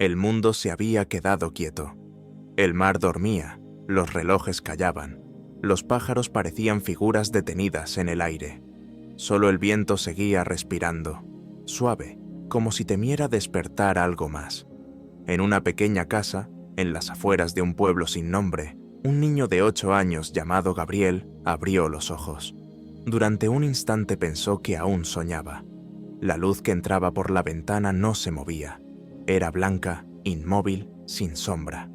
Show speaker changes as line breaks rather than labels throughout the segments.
El mundo se había quedado quieto. El mar dormía, los relojes callaban, los pájaros parecían figuras detenidas en el aire. Solo el viento seguía respirando, suave, como si temiera despertar algo más. En una pequeña casa, en las afueras de un pueblo sin nombre, un niño de 8 años llamado Gabriel abrió los ojos. Durante un instante pensó que aún soñaba. La luz que entraba por la ventana no se movía. Era blanca, inmóvil, sin sombra.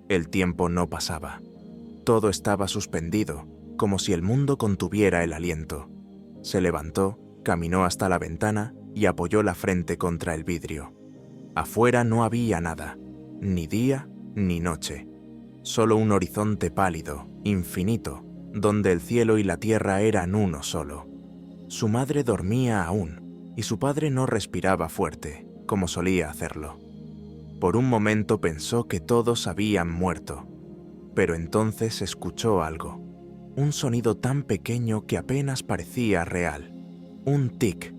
El tiempo no pasaba. Todo estaba suspendido, como si el mundo contuviera el aliento. Se levantó, caminó hasta la ventana y apoyó la frente contra el vidrio. Afuera no había nada, ni día ni noche. Solo un horizonte pálido, infinito, donde el cielo y la tierra eran uno solo. Su madre dormía aún, y su padre no respiraba fuerte, como solía hacerlo. Por un momento pensó que todos habían muerto, pero entonces escuchó algo. Un sonido tan pequeño que apenas parecía real. Un tic,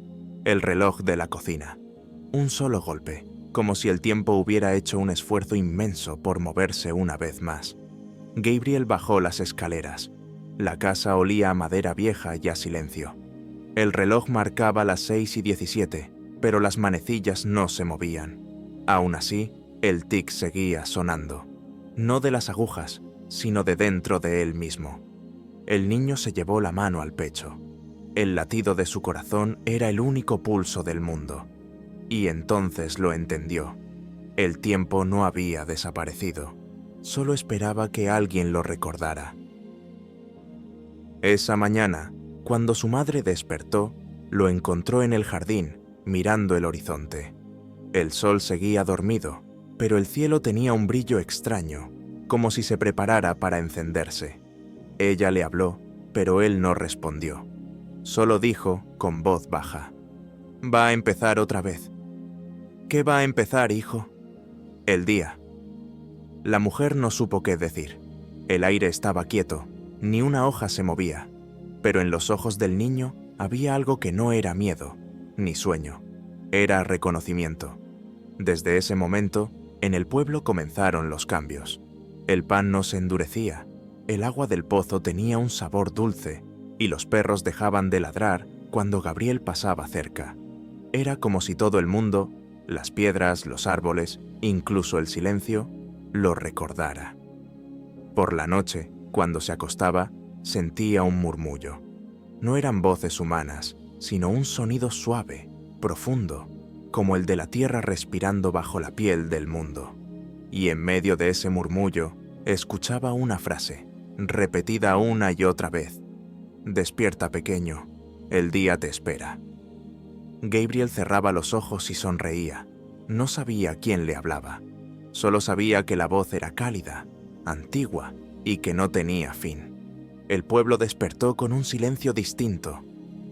el reloj de la cocina. Un solo golpe, como si el tiempo hubiera hecho un esfuerzo inmenso por moverse una vez más. Gabriel bajó las escaleras. La casa olía a madera vieja y a silencio. El reloj marcaba las 6:17, pero las manecillas no se movían. Aún así, el tic seguía sonando. No de las agujas, sino de dentro de él mismo. El niño se llevó la mano al pecho. El latido de su corazón era el único pulso del mundo. Y entonces lo entendió. El tiempo no había desaparecido. Solo esperaba que alguien lo recordara. Esa mañana, cuando su madre despertó, lo encontró en el jardín, mirando el horizonte. El sol seguía dormido, pero el cielo tenía un brillo extraño, como si se preparara para encenderse. Ella le habló, pero él no respondió. Solo dijo, con voz baja: «Va a empezar otra vez». «¿Qué va a empezar, hijo?» «El día». La mujer no supo qué decir. El aire estaba quieto, ni una hoja se movía, pero en los ojos del niño había algo que no era miedo, ni sueño. Era reconocimiento. Desde ese momento, en el pueblo comenzaron los cambios. El pan no se endurecía, el agua del pozo tenía un sabor dulce, y los perros dejaban de ladrar cuando Gabriel pasaba cerca. Era como si todo el mundo, las piedras, los árboles, incluso el silencio, lo recordara. Por la noche, cuando se acostaba, sentía un murmullo. No eran voces humanas, sino un sonido suave, profundo, como el de la tierra respirando bajo la piel del mundo. Y en medio de ese murmullo, escuchaba una frase, repetida una y otra vez: «Despierta, pequeño, el día te espera». Gabriel cerraba los ojos y sonreía. No sabía quién le hablaba. Solo sabía que la voz era cálida, antigua y que no tenía fin. El pueblo despertó con un silencio distinto.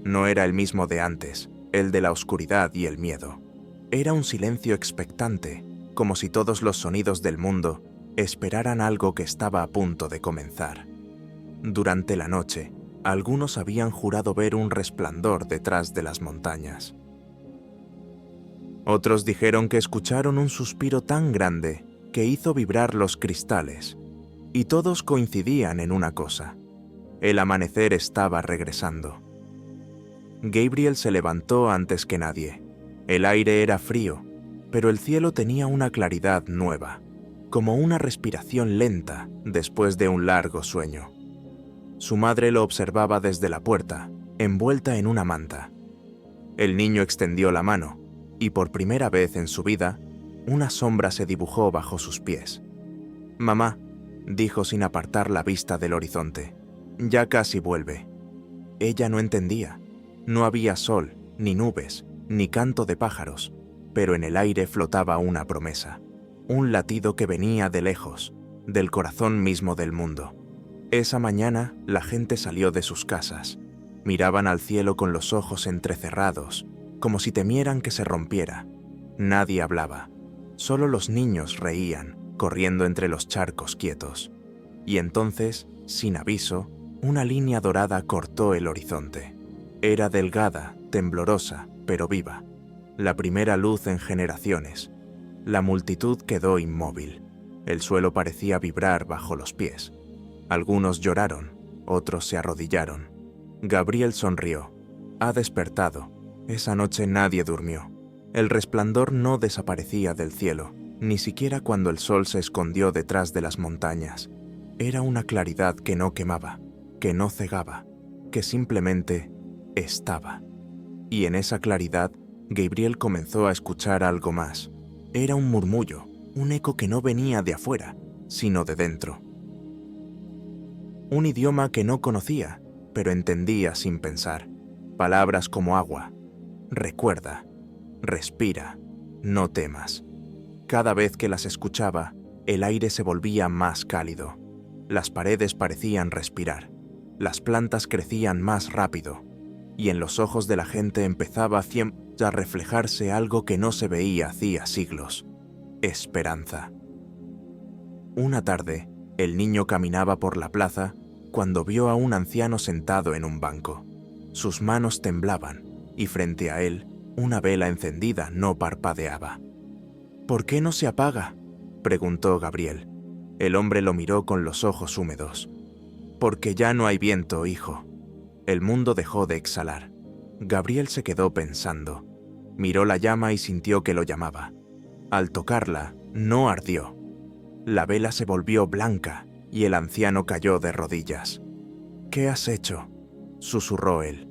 No era el mismo de antes, el de la oscuridad y el miedo. Era un silencio expectante, como si todos los sonidos del mundo esperaran algo que estaba a punto de comenzar. Durante la noche, algunos habían jurado ver un resplandor detrás de las montañas. Otros dijeron que escucharon un suspiro tan grande que hizo vibrar los cristales, y todos coincidían en una cosa: el amanecer estaba regresando. Gabriel se levantó antes que nadie. El aire era frío, pero el cielo tenía una claridad nueva, como una respiración lenta después de un largo sueño. Su madre lo observaba desde la puerta, envuelta en una manta. El niño extendió la mano, y por primera vez en su vida, una sombra se dibujó bajo sus pies. «Mamá», dijo sin apartar la vista del horizonte, «ya casi vuelve». Ella no entendía. No había sol, ni nubes, ni canto de pájaros, pero en el aire flotaba una promesa, un latido que venía de lejos, del corazón mismo del mundo. Esa mañana la gente salió de sus casas. Miraban al cielo con los ojos entrecerrados, como si temieran que se rompiera. Nadie hablaba. Solo los niños reían, corriendo entre los charcos quietos. Y entonces, sin aviso, una línea dorada cortó el horizonte. Era delgada, temblorosa, pero viva. La primera luz en generaciones. La multitud quedó inmóvil. El suelo parecía vibrar bajo los pies. Algunos lloraron, otros se arrodillaron. Gabriel sonrió. Ha despertado. Esa noche nadie durmió. El resplandor no desaparecía del cielo, ni siquiera cuando el sol se escondió detrás de las montañas. Era una claridad que no quemaba, que no cegaba, que simplemente estaba. Y en esa claridad, Gabriel comenzó a escuchar algo más. Era un murmullo, un eco que no venía de afuera, sino de dentro. Un idioma que no conocía, pero entendía sin pensar. Palabras como agua, recuerda, respira, no temas. Cada vez que las escuchaba, el aire se volvía más cálido. Las paredes parecían respirar. Las plantas crecían más rápido. Y en los ojos de la gente empezaba a reflejarse algo que no se veía hacía siglos. Esperanza. Una tarde, el niño caminaba por la plaza cuando vio a un anciano sentado en un banco. Sus manos temblaban y frente a él, una vela encendida no parpadeaba. ¿Por qué no se apaga?, preguntó Gabriel. El hombre lo miró con los ojos húmedos. Porque ya no hay viento, hijo. El mundo dejó de exhalar. Gabriel se quedó pensando. Miró la llama y sintió que lo llamaba. Al tocarla, no ardió. La vela se volvió blanca y el anciano cayó de rodillas. ¿Qué has hecho?, susurró él.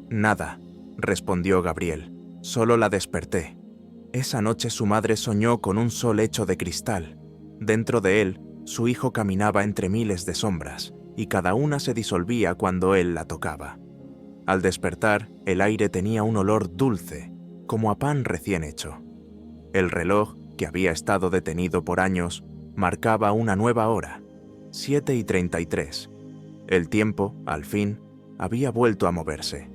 Nada, respondió Gabriel. Solo la desperté. Esa noche su madre soñó con un sol hecho de cristal. Dentro de él, su hijo caminaba entre miles de sombras, y cada una se disolvía cuando él la tocaba. Al despertar, el aire tenía un olor dulce, como a pan recién hecho. El reloj, que había estado detenido por años, marcaba una nueva hora, 7:33. El tiempo, al fin, había vuelto a moverse,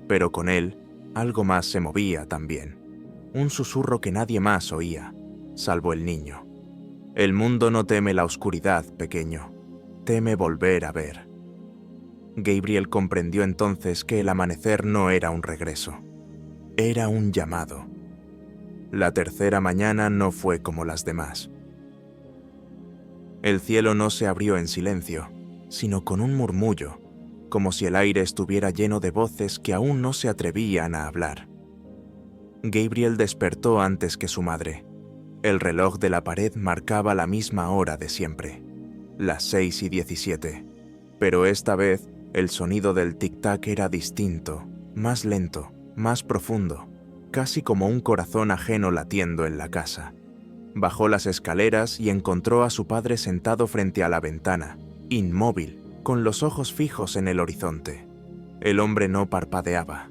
pero con él, algo más se movía también. Un susurro que nadie más oía, salvo el niño. El mundo no teme la oscuridad, pequeño. Teme volver a ver. Gabriel comprendió entonces que el amanecer no era un regreso. Era un llamado. La tercera mañana no fue como las demás. El cielo no se abrió en silencio, sino con un murmullo, como si el aire estuviera lleno de voces que aún no se atrevían a hablar. Gabriel despertó antes que su madre. El reloj de la pared marcaba la misma hora de siempre, las 6:17. Pero esta vez, el sonido del tic-tac era distinto, más lento, más profundo, casi como un corazón ajeno latiendo en la casa. Bajó las escaleras y encontró a su padre sentado frente a la ventana, inmóvil, con los ojos fijos en el horizonte. El hombre no parpadeaba.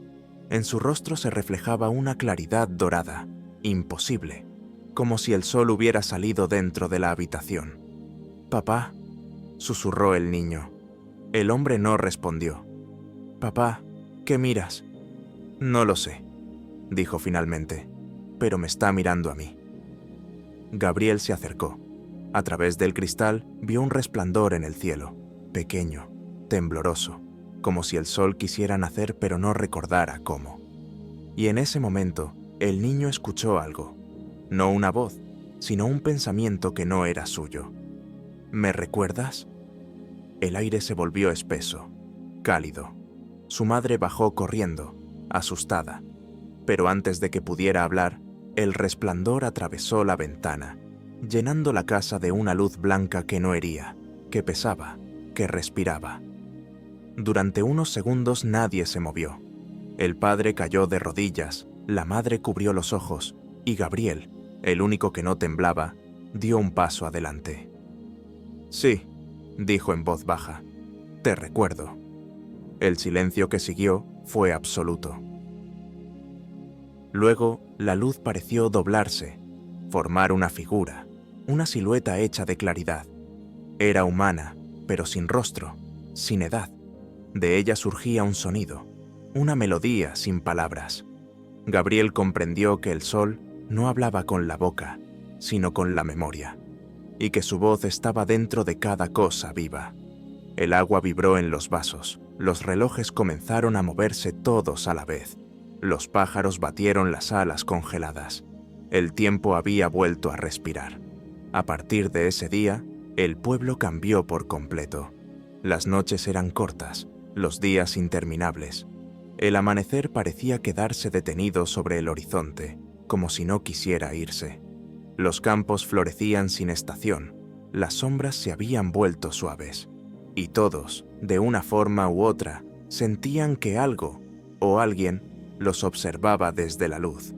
En su rostro se reflejaba una claridad dorada, imposible, como si el sol hubiera salido dentro de la habitación. «Papá», susurró el niño. El hombre no respondió. «Papá, ¿qué miras?» «No lo sé», dijo finalmente, «pero me está mirando a mí». Gabriel se acercó. A través del cristal vio un resplandor en el cielo, pequeño, tembloroso, como si el sol quisiera nacer pero no recordara cómo. Y en ese momento, el niño escuchó algo. No una voz, sino un pensamiento que no era suyo. «¿Me recuerdas?» El aire se volvió espeso, cálido. Su madre bajó corriendo, asustada. Pero antes de que pudiera hablar, el resplandor atravesó la ventana, llenando la casa de una luz blanca que no hería, que pesaba, que respiraba. Durante unos segundos nadie se movió. El padre cayó de rodillas, la madre cubrió los ojos, y Gabriel, el único que no temblaba, dio un paso adelante. «Sí», dijo en voz baja, «te recuerdo». El silencio que siguió fue absoluto. Luego, la luz pareció doblarse, formar una figura, una silueta hecha de claridad. Era humana, pero sin rostro, sin edad. De ella surgía un sonido, una melodía sin palabras. Gabriel comprendió que el sol no hablaba con la boca, sino con la memoria, y que su voz estaba dentro de cada cosa viva. El agua vibró en los vasos, los relojes comenzaron a moverse todos a la vez. Los pájaros batieron las alas congeladas. El tiempo había vuelto a respirar. A partir de ese día, el pueblo cambió por completo. Las noches eran cortas, los días interminables. El amanecer parecía quedarse detenido sobre el horizonte, como si no quisiera irse. Los campos florecían sin estación, las sombras se habían vuelto suaves, y todos, de una forma u otra, sentían que algo o alguien los observaba desde la luz.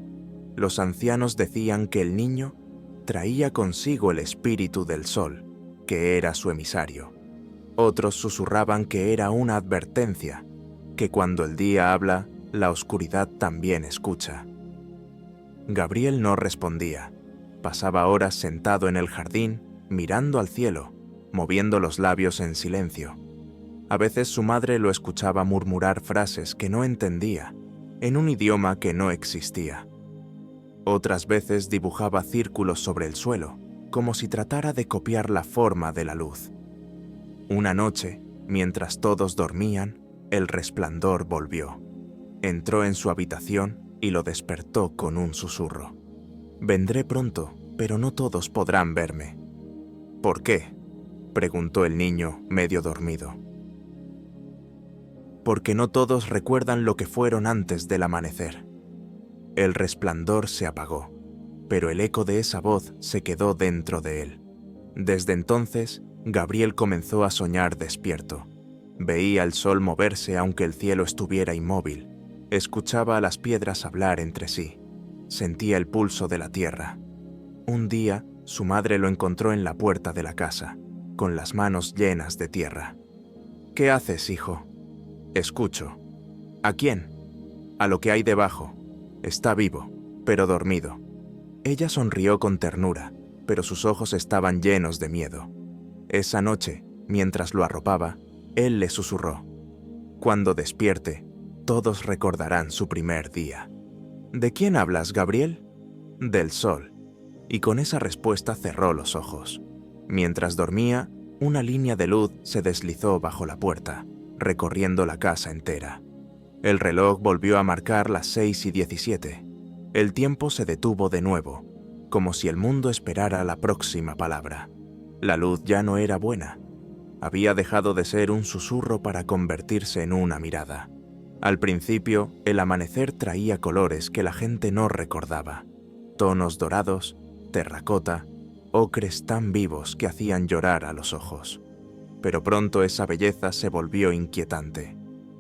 Los ancianos decían que el niño traía consigo el espíritu del sol, que era su emisario. Otros susurraban que era una advertencia, que cuando el día habla, la oscuridad también escucha. Gabriel no respondía. Pasaba horas sentado en el jardín, mirando al cielo, moviendo los labios en silencio. A veces su madre lo escuchaba murmurar frases que no entendía, en un idioma que no existía. Otras veces dibujaba círculos sobre el suelo, como si tratara de copiar la forma de la luz. Una noche, mientras todos dormían, el resplandor volvió. Entró en su habitación y lo despertó con un susurro. «Vendré pronto, pero no todos podrán verme». «¿Por qué?», preguntó el niño, medio dormido. «Porque no todos recuerdan lo que fueron antes del amanecer». El resplandor se apagó, pero el eco de esa voz se quedó dentro de él. Desde entonces, Gabriel comenzó a soñar despierto. Veía el sol moverse aunque el cielo estuviera inmóvil. Escuchaba a las piedras hablar entre sí. Sentía el pulso de la tierra. Un día, su madre lo encontró en la puerta de la casa, con las manos llenas de tierra. «¿Qué haces, hijo?» «Escucho». «¿A quién?» «A lo que hay debajo. Está vivo, pero dormido». Ella sonrió con ternura, pero sus ojos estaban llenos de miedo. Esa noche, mientras lo arropaba, él le susurró: «Cuando despierte, todos recordarán su primer día». «¿De quién hablas, Gabriel?» «Del sol». Y con esa respuesta cerró los ojos. Mientras dormía, una línea de luz se deslizó bajo la puerta, recorriendo la casa entera. El reloj volvió a marcar las 6:17. El tiempo se detuvo de nuevo, como si el mundo esperara la próxima palabra. La luz ya no era buena. Había dejado de ser un susurro para convertirse en una mirada. Al principio, el amanecer traía colores que la gente no recordaba. Tonos dorados, terracota, ocres tan vivos que hacían llorar a los ojos. Pero pronto esa belleza se volvió inquietante.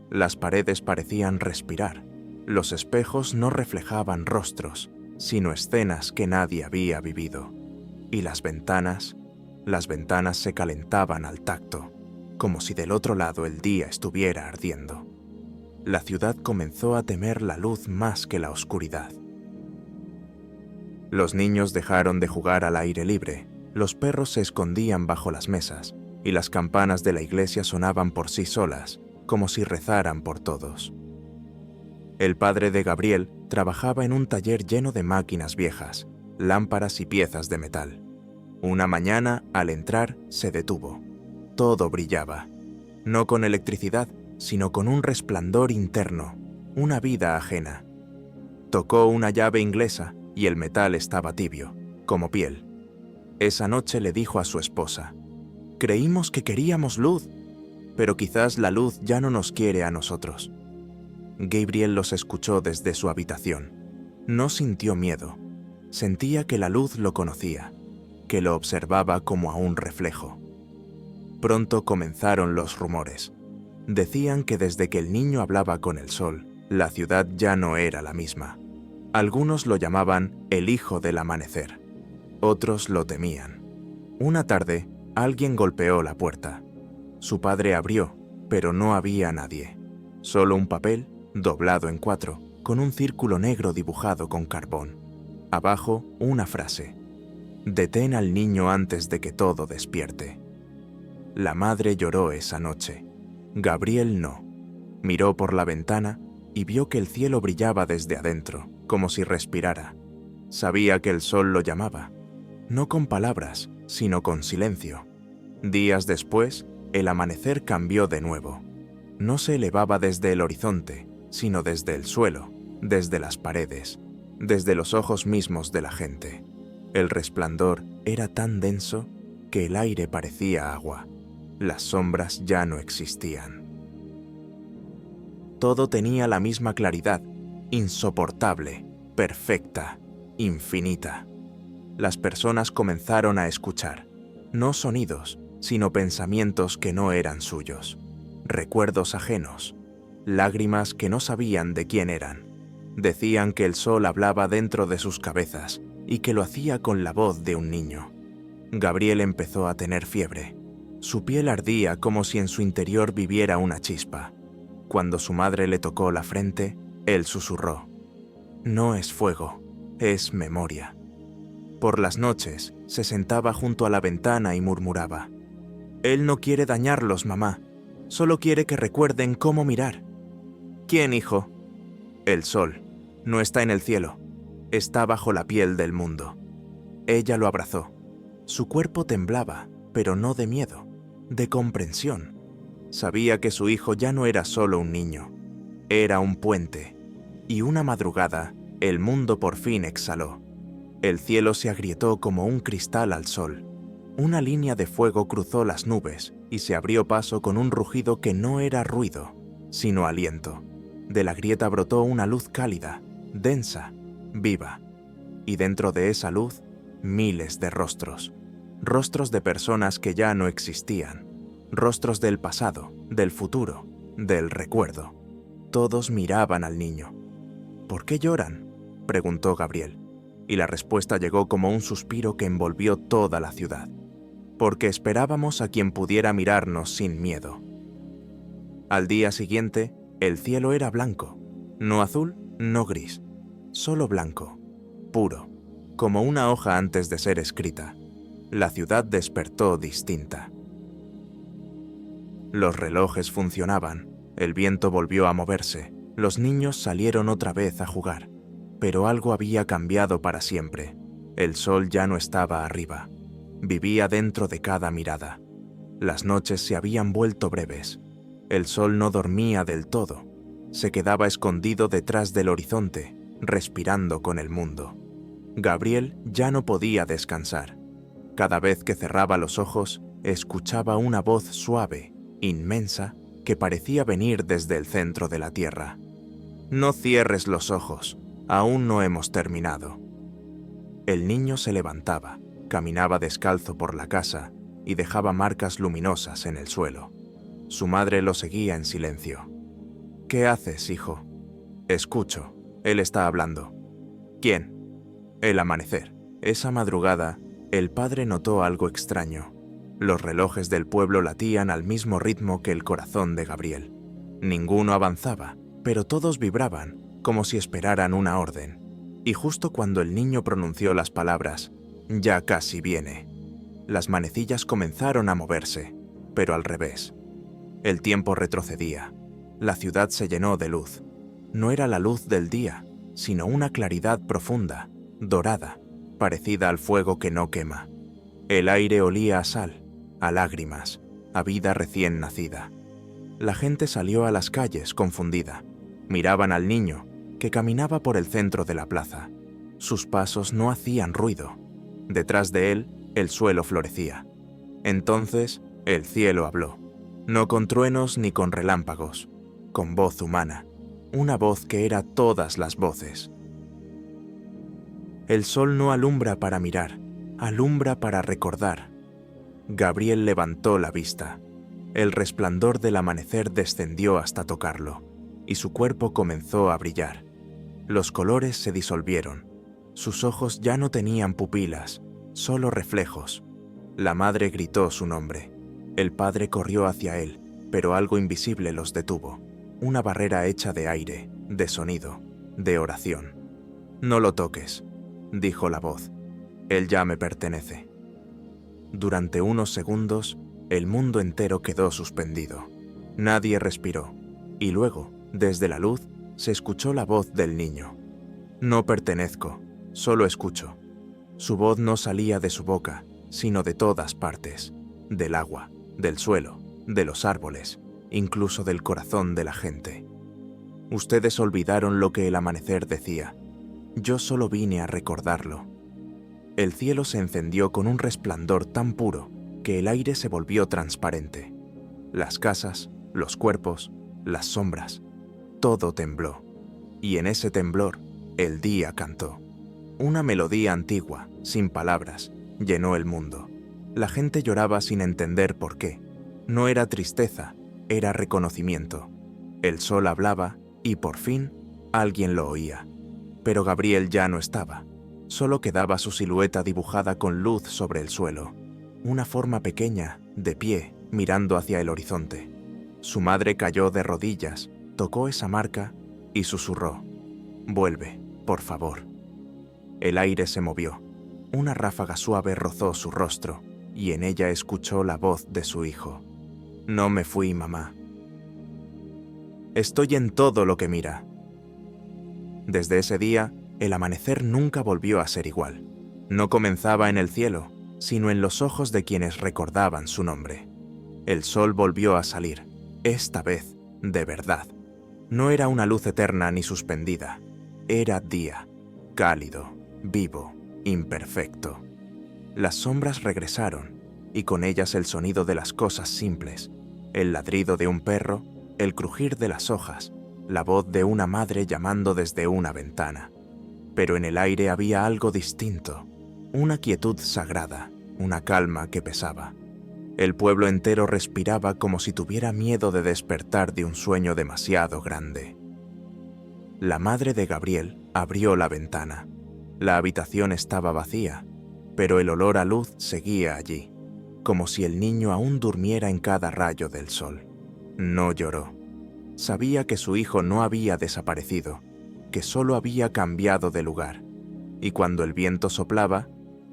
Las paredes parecían respirar. Los espejos no reflejaban rostros, sino escenas que nadie había vivido. Y las ventanas se calentaban al tacto, como si del otro lado el día estuviera ardiendo. La ciudad comenzó a temer la luz más que la oscuridad. Los niños dejaron de jugar al aire libre, los perros se escondían bajo las mesas, y las campanas de la iglesia sonaban por sí solas, como si rezaran por todos. El padre de Gabriel trabajaba en un taller lleno de máquinas viejas, lámparas y piezas de metal. Una mañana, al entrar, se detuvo. Todo brillaba, no con electricidad, sino con un resplandor interno, una vida ajena. Tocó una llave inglesa y el metal estaba tibio, como piel. Esa noche le dijo a su esposa: «Creímos que queríamos luz, pero quizás la luz ya no nos quiere a nosotros». Gabriel los escuchó desde su habitación. No sintió miedo. Sentía que la luz lo conocía, que lo observaba como a un reflejo. Pronto comenzaron los rumores. Decían que desde que el niño hablaba con el sol, la ciudad ya no era la misma. Algunos lo llamaban el hijo del amanecer. Otros lo temían. Una tarde, alguien golpeó la puerta. Su padre abrió, pero no había nadie. Solo un papel, doblado en 4, con un círculo negro dibujado con carbón. Abajo, una frase: «Detén al niño antes de que todo despierte». La madre lloró esa noche. Gabriel no. Miró por la ventana y vio que el cielo brillaba desde adentro, como si respirara. Sabía que el sol lo llamaba, no con palabras, sino con silencio. Días después, el amanecer cambió de nuevo. No se elevaba desde el horizonte, sino desde el suelo, desde las paredes. desde los ojos mismos de la gente. El resplandor era tan denso que el aire parecía agua. Las sombras ya no existían. Todo tenía la misma claridad, insoportable, perfecta, infinita. Las personas comenzaron a escuchar, no sonidos, sino pensamientos que no eran suyos, recuerdos ajenos, lágrimas que no sabían de quién eran. Decían que el sol hablaba dentro de sus cabezas y que lo hacía con la voz de un niño. Gabriel empezó a tener fiebre. Su piel ardía como si en su interior viviera una chispa. Cuando su madre le tocó la frente, él susurró: «No es fuego, es memoria». Por las noches, se sentaba junto a la ventana y murmuraba: «Él no quiere dañarlos, mamá. Solo quiere que recuerden cómo mirar». «¿Quién, hijo?» «El sol. No está en el cielo. Está bajo la piel del mundo». Ella lo abrazó. Su cuerpo temblaba, pero no de miedo, de comprensión. Sabía que su hijo ya no era solo un niño, era un puente. Y una madrugada, el mundo por fin exhaló. El cielo se agrietó como un cristal al sol. Una línea de fuego cruzó las nubes y se abrió paso con un rugido que no era ruido, sino aliento. De la grieta brotó una luz cálida, densa, viva. Y dentro de esa luz, miles de rostros. Rostros de personas que ya no existían. Rostros del pasado, del futuro, del recuerdo. Todos miraban al niño. «¿Por qué lloran?», preguntó Gabriel, y la respuesta llegó como un suspiro que envolvió toda la ciudad. «Porque esperábamos a quien pudiera mirarnos sin miedo». Al día siguiente, el cielo era blanco, no azul, no gris, solo blanco, puro, como una hoja antes de ser escrita. La ciudad despertó distinta. Los relojes funcionaban, el viento volvió a moverse, los niños salieron otra vez a jugar. Pero algo había cambiado para siempre. El sol ya no estaba arriba. Vivía dentro de cada mirada. Las noches se habían vuelto breves. El sol no dormía del todo. Se quedaba escondido detrás del horizonte, respirando con el mundo. Gabriel ya no podía descansar. Cada vez que cerraba los ojos, escuchaba una voz suave, inmensa, que parecía venir desde el centro de la tierra. «No cierres los ojos, aún no hemos terminado». El niño se levantaba, caminaba descalzo por la casa y dejaba marcas luminosas en el suelo. Su madre lo seguía en silencio. «¿Qué haces, hijo?» «Escucho, él está hablando». «¿Quién?» «El amanecer». Esa madrugada, el padre notó algo extraño. Los relojes del pueblo latían al mismo ritmo que el corazón de Gabriel. Ninguno avanzaba, pero todos vibraban, como si esperaran una orden. Y justo cuando el niño pronunció las palabras, «Ya casi viene», las manecillas comenzaron a moverse, pero al revés. El tiempo retrocedía. La ciudad se llenó de luz. No era la luz del día, sino una claridad profunda, dorada, parecida al fuego que no quema. El aire olía a sal, a lágrimas, a vida recién nacida. La gente salió a las calles confundida. Miraban al niño, que caminaba por el centro de la plaza. Sus pasos no hacían ruido. Detrás de él, el suelo florecía. Entonces, el cielo habló. No con truenos ni con relámpagos, con voz humana. Una voz que era todas las voces. El sol no alumbra para mirar, alumbra para recordar. Gabriel levantó la vista. El resplandor del amanecer descendió hasta tocarlo, y su cuerpo comenzó a brillar. Los colores se disolvieron. Sus ojos ya no tenían pupilas, solo reflejos. La madre gritó su nombre. El padre corrió hacia él, pero algo invisible los detuvo. Una barrera hecha de aire, de sonido, de oración. «No lo toques», dijo la voz. «Él ya me pertenece». Durante unos segundos, el mundo entero quedó suspendido. Nadie respiró, y luego, desde la luz, se escuchó la voz del niño. «No pertenezco, solo escucho». Su voz no salía de su boca, sino de todas partes, del agua, del suelo, de los árboles, incluso del corazón de la gente. Ustedes olvidaron lo que el amanecer decía. yo solo vine a recordarlo. El cielo se encendió con un resplandor tan puro que el aire se volvió transparente. Las casas, los cuerpos, las sombras, todo tembló. Y en ese temblor, el día cantó. Una melodía antigua, sin palabras, llenó el mundo. La gente lloraba sin entender por qué. No era tristeza, era reconocimiento. El sol hablaba y, por fin, alguien lo oía. Pero Gabriel ya no estaba. Solo quedaba su silueta dibujada con luz sobre el suelo. Una forma pequeña, de pie, mirando hacia el horizonte. Su madre cayó de rodillas, tocó esa marca y susurró: «Vuelve, por favor». El aire se movió. Una ráfaga suave rozó su rostro y en ella escuchó la voz de su hijo. «No me fui, mamá. Estoy en todo lo que mira». Desde ese día, el amanecer nunca volvió a ser igual. No comenzaba en el cielo, sino en los ojos de quienes recordaban su nombre. El sol volvió a salir, esta vez, de verdad. No era una luz eterna ni suspendida. Era día, cálido, vivo, imperfecto. Las sombras regresaron, y con ellas el sonido de las cosas simples, el ladrido de un perro, el crujir de las hojas, la voz de una madre llamando desde una ventana. Pero en el aire había algo distinto, una quietud sagrada, una calma que pesaba. El pueblo entero respiraba como si tuviera miedo de despertar de un sueño demasiado grande. La madre de Gabriel abrió la ventana. La habitación estaba vacía, pero el olor a luz seguía allí, como si el niño aún durmiera en cada rayo del sol. No lloró. Sabía que su hijo no había desaparecido, que solo había cambiado de lugar, y cuando el viento soplaba,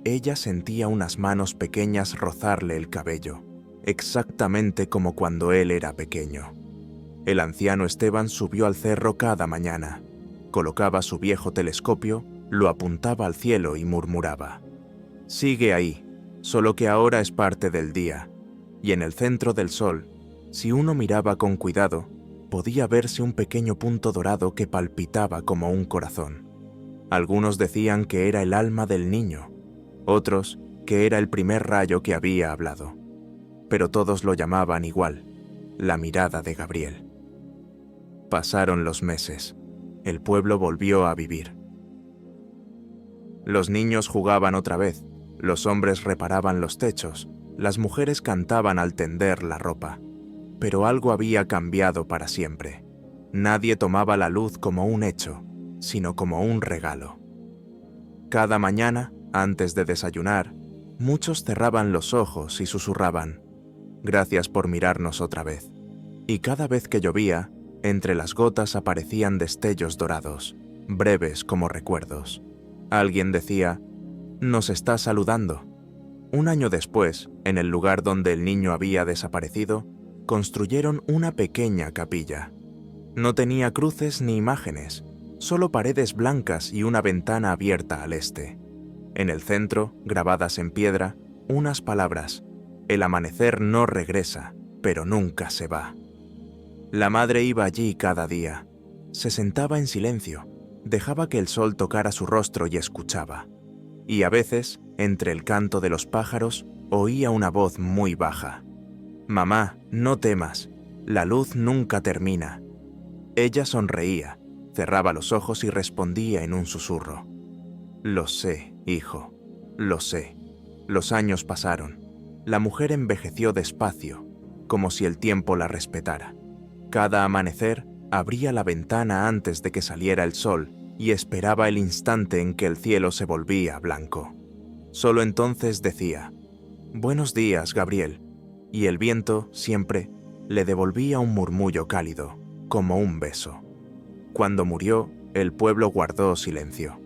ella sentía unas manos pequeñas rozarle el cabello, exactamente como cuando él era pequeño. El anciano Esteban subió al cerro cada mañana, colocaba su viejo telescopio, lo apuntaba al cielo y murmuraba: «Sigue ahí, solo que ahora es parte del día», y en el centro del sol, si uno miraba con cuidado, podía verse un pequeño punto dorado que palpitaba como un corazón. Algunos decían que era el alma del niño, otros que era el primer rayo que había hablado. Pero todos lo llamaban igual, la mirada de Gabriel. Pasaron los meses. El pueblo volvió a vivir. Los niños jugaban otra vez, los hombres reparaban los techos, las mujeres cantaban al tender la ropa. Pero algo había cambiado para siempre. Nadie tomaba la luz como un hecho, sino como un regalo. Cada mañana, antes de desayunar, muchos cerraban los ojos y susurraban: «Gracias por mirarnos otra vez». Y cada vez que llovía, entre las gotas aparecían destellos dorados, breves como recuerdos. Alguien decía: «Nos está saludando». Un año después, en el lugar donde el niño había desaparecido, construyeron una pequeña capilla. No tenía cruces ni imágenes, solo paredes blancas y una ventana abierta al este. En el centro, grabadas en piedra, unas palabras: «El amanecer no regresa, pero nunca se va». La madre iba allí cada día. Se sentaba en silencio, dejaba que el sol tocara su rostro y escuchaba. Y a veces, entre el canto de los pájaros, oía una voz muy baja: «Mamá, no temas, la luz nunca termina». Ella sonreía, cerraba los ojos y respondía en un susurro: «Lo sé, hijo, lo sé». Los años pasaron. La mujer envejeció despacio, como si el tiempo la respetara. Cada amanecer abría la ventana antes de que saliera el sol y esperaba el instante en que el cielo se volvía blanco. Solo entonces decía: «Buenos días, Gabriel», y el viento, siempre, le devolvía un murmullo cálido, como un beso. Cuando murió, el pueblo guardó silencio.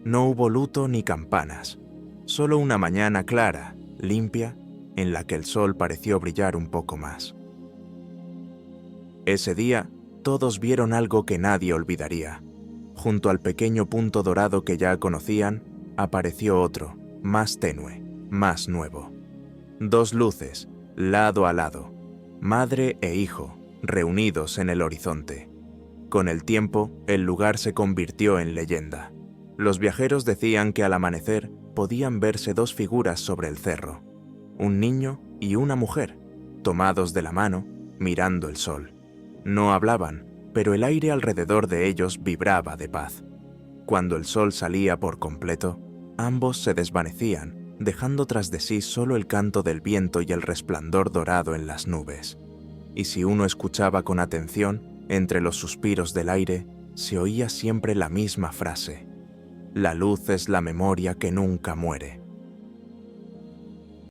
No hubo luto ni campanas, solo una mañana clara, limpia, en la que el sol pareció brillar un poco más. Ese día, todos vieron algo que nadie olvidaría. Junto al pequeño punto dorado que ya conocían, apareció otro, más tenue, más nuevo. Dos luces, lado a lado, madre e hijo, reunidos en el horizonte. Con el tiempo, el lugar se convirtió en leyenda. Los viajeros decían que al amanecer podían verse dos figuras sobre el cerro, un niño y una mujer, tomados de la mano, mirando el sol. No hablaban, pero el aire alrededor de ellos vibraba de paz. Cuando el sol salía por completo, ambos se desvanecían, dejando tras de sí solo el canto del viento y el resplandor dorado en las nubes. Y si uno escuchaba con atención, entre los suspiros del aire, se oía siempre la misma frase: la luz es la memoria que nunca muere.